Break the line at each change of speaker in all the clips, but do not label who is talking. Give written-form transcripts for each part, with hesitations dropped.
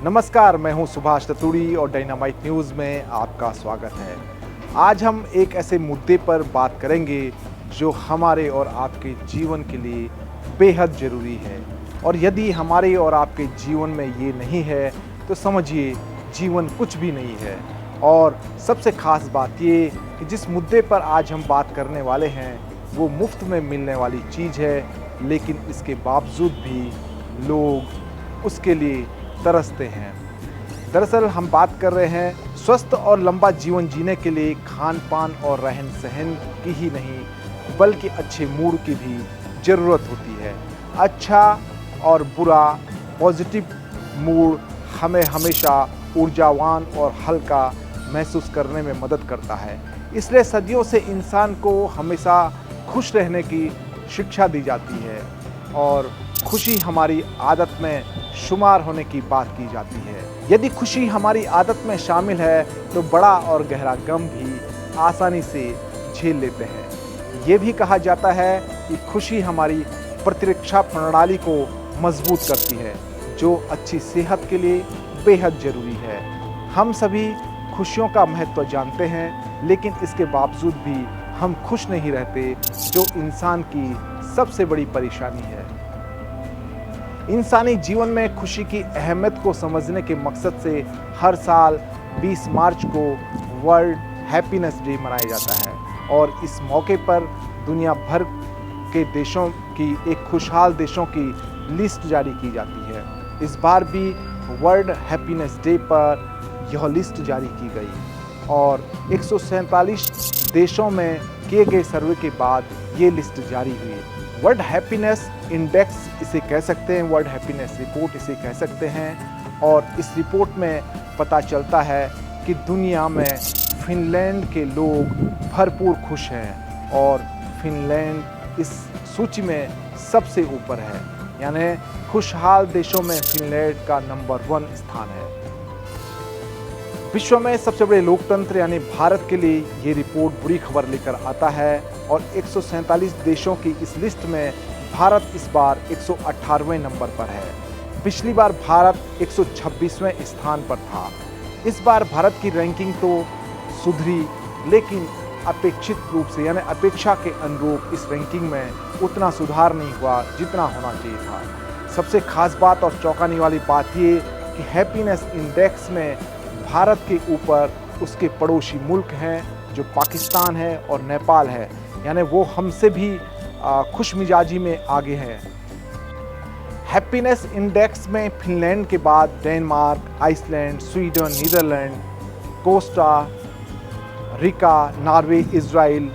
नमस्कार, मैं हूं सुभाष ततुड़ी और डायनामाइट न्यूज़ में आपका स्वागत है। आज हम एक ऐसे मुद्दे पर बात करेंगे जो हमारे और आपके जीवन के लिए बेहद ज़रूरी है और यदि हमारे और आपके जीवन में ये नहीं है तो समझिए जीवन कुछ भी नहीं है। और सबसे ख़ास बात ये कि जिस मुद्दे पर आज हम बात करने वाले हैं वो मुफ्त में मिलने वाली चीज़ है, लेकिन इसके बावजूद भी लोग उसके लिए तरसते हैं। दरअसल हम बात कर रहे हैं स्वस्थ और लंबा जीवन जीने के लिए खान पान और रहन सहन की ही नहीं बल्कि अच्छे मूड की भी ज़रूरत होती है। अच्छा और बुरा पॉजिटिव मूड हमें हमेशा ऊर्जावान और हल्का महसूस करने में मदद करता है। इसलिए सदियों से इंसान को हमेशा खुश रहने की शिक्षा दी जाती है और खुशी हमारी आदत में शुमार होने की बात की जाती है। यदि खुशी हमारी आदत में शामिल है तो बड़ा और गहरा गम भी आसानी से झेल लेते हैं। ये भी कहा जाता है कि खुशी हमारी प्रतिरक्षा प्रणाली को मजबूत करती है, जो अच्छी सेहत के लिए बेहद ज़रूरी है। हम सभी खुशियों का महत्व जानते हैं, लेकिन इसके बावजूद भी हम खुश नहीं रहते, जो इंसान की सबसे बड़ी परेशानी है। इंसानी जीवन में खुशी की अहमियत को समझने के मकसद से हर साल 20 मार्च को वर्ल्ड हैप्पीनेस डे मनाया जाता है और इस मौके पर दुनिया भर के देशों की एक खुशहाल देशों की लिस्ट जारी की जाती है। इस बार भी वर्ल्ड हैप्पीनेस डे पर यह लिस्ट जारी की गई और 147 देशों में किए गए सर्वे के बाद ये लिस्ट जारी हुई। वर्ल्ड हैप्पीनेस इंडेक्स इसे कह सकते हैं, वर्ल्ड हैप्पीनेस रिपोर्ट इसे कह सकते हैं। और इस रिपोर्ट में पता चलता है कि दुनिया में फिनलैंड के लोग भरपूर खुश हैं और फिनलैंड इस सूची में सबसे ऊपर है, यानी खुशहाल देशों में फिनलैंड का नंबर 1 स्थान है। विश्व में सबसे बड़े लोकतंत्र यानी भारत के लिए ये रिपोर्ट बुरी खबर लेकर आता है और 147 देशों की इस लिस्ट में भारत इस बार 118वें नंबर पर है। पिछली बार भारत 126वें स्थान पर था। इस बार भारत की रैंकिंग तो सुधरी, लेकिन अपेक्षित रूप से यानी अपेक्षा के अनुरूप इस रैंकिंग में उतना सुधार नहीं हुआ जितना होना चाहिए था। सबसे खास बात और चौंकाने वाली बात ये कि हैप्पीनेस इंडेक्स में भारत के ऊपर उसके पड़ोसी मुल्क हैं जो पाकिस्तान है और नेपाल है, यानी वो हमसे भी खुशमिजाजी में आगे हैं। हैप्पीनेस इंडेक्स में फिनलैंड के बाद Denmark, Iceland, Sweden, Netherland, Costa Rica, Norway, Israel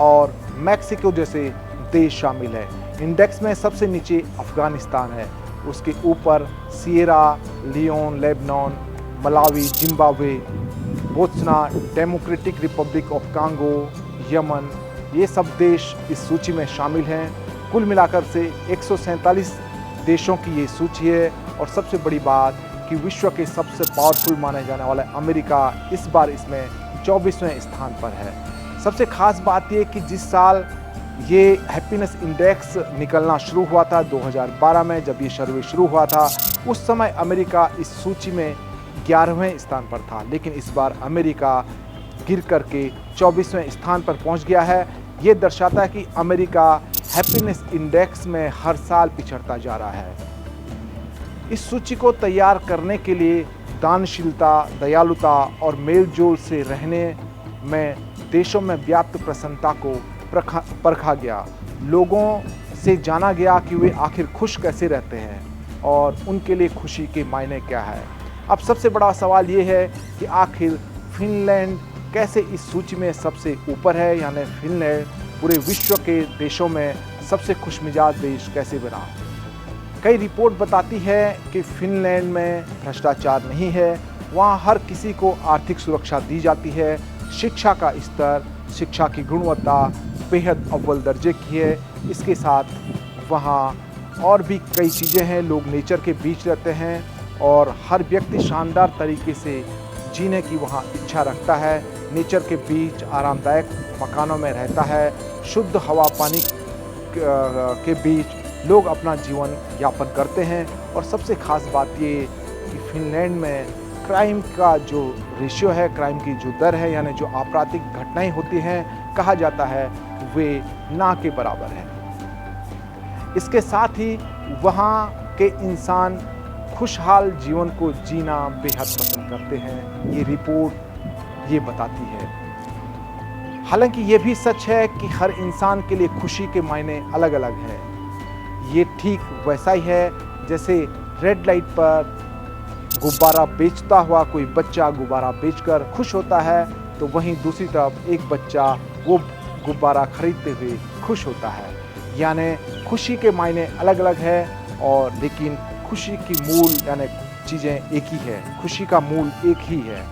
और मैक्सिको जैसे देश शामिल हैं। इंडेक्स में सबसे नीचे अफगानिस्तान है, उसके ऊपर Sierra Leone, Lebanon, Malawi, Zimbabwe, Botswana, Democratic Republic of Congo, Yemen, ये सब देश इस सूची में शामिल हैं। कुल मिलाकर से 147 देशों की ये सूची है और सबसे बड़ी बात कि विश्व के सबसे पावरफुल माने जाने वाला अमेरिका इस बार इसमें 24वें स्थान पर है। सबसे खास बात ये कि जिस साल ये हैप्पीनेस इंडेक्स निकलना शुरू हुआ था 2012 में, जब ये सर्वे शुरू हुआ था, उस समय अमेरिका इस सूची में 11वें स्थान पर था, लेकिन इस बार अमेरिका गिर करके 24वें स्थान पर पहुंच गया है। ये दर्शाता है कि अमेरिका हैप्पीनेस इंडेक्स में हर साल पिछड़ता जा रहा है। इस सूची को तैयार करने के लिए दानशीलता, दयालुता और मेलजोल से रहने में देशों में व्याप्त प्रसन्नता को परखा गया। लोगों से जाना गया कि वे आखिर खुश कैसे रहते हैं और उनके लिए खुशी के मायने क्या है। अब सबसे बड़ा सवाल ये है कि आखिर फिनलैंड कैसे इस सूची में सबसे ऊपर है, यानी फिनलैंड पूरे विश्व के देशों में सबसे खुशमिजाज देश कैसे बना। कई रिपोर्ट बताती है कि फिनलैंड में भ्रष्टाचार नहीं है, वहाँ हर किसी को आर्थिक सुरक्षा दी जाती है, शिक्षा का स्तर, शिक्षा की गुणवत्ता बेहद अव्वल दर्जे की है। इसके साथ वहाँ और भी कई चीज़ें हैं, लोग नेचर के बीच रहते हैं और हर व्यक्ति शानदार तरीके से जीने की वहाँ इच्छा रखता है। नेचर के बीच आरामदायक मकानों में रहता है, शुद्ध हवा पानी के बीच लोग अपना जीवन यापन करते हैं। और सबसे ख़ास बात ये कि फिनलैंड में क्राइम का जो रेशियो है, क्राइम की जो दर है, यानी जो आपराधिक घटनाएं होती हैं, कहा जाता है वे ना के बराबर है। इसके साथ ही वहाँ के इंसान खुशहाल जीवन को जीना बेहद पसंद करते हैं, ये रिपोर्ट ये बताती है। हालांकि ये भी सच है कि हर इंसान के लिए खुशी के मायने अलग अलग हैं। ये ठीक वैसा ही है जैसे रेड लाइट पर गुब्बारा बेचता हुआ कोई बच्चा गुब्बारा बेचकर खुश होता है, तो वहीं दूसरी तरफ एक बच्चा वो गुब्बारा खरीदते हुए खुश होता है। यानी खुशी के मायने अलग अलग है, और लेकिन खुशी की मूल यानी चीज़ें एक ही है, खुशी का मूल एक ही है।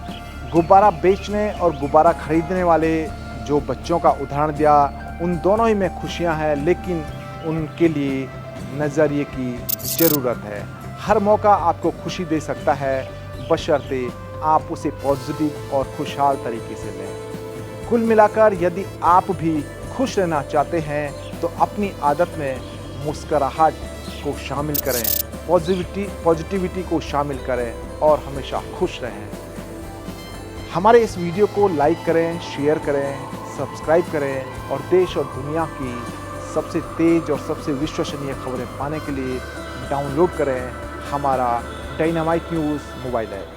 गुब्बारा बेचने और गुब्बारा खरीदने वाले जो बच्चों का उदाहरण दिया, उन दोनों ही में खुशियां हैं, लेकिन उनके लिए नज़रिए की ज़रूरत है। हर मौका आपको खुशी दे सकता है, बशर्ते आप उसे पॉजिटिव और खुशहाल तरीके से लें। कुल मिलाकर यदि आप भी खुश रहना चाहते हैं तो अपनी आदत में मुस्कुराहट को शामिल करें, पॉजिटिविटी को शामिल करें और हमेशा खुश रहें। हमारे इस वीडियो को लाइक करें, शेयर करें, सब्सक्राइब करें और देश और दुनिया की सबसे तेज़ और सबसे विश्वसनीय खबरें पाने के लिए डाउनलोड करें हमारा डायनामाइट न्यूज़ मोबाइल ऐप।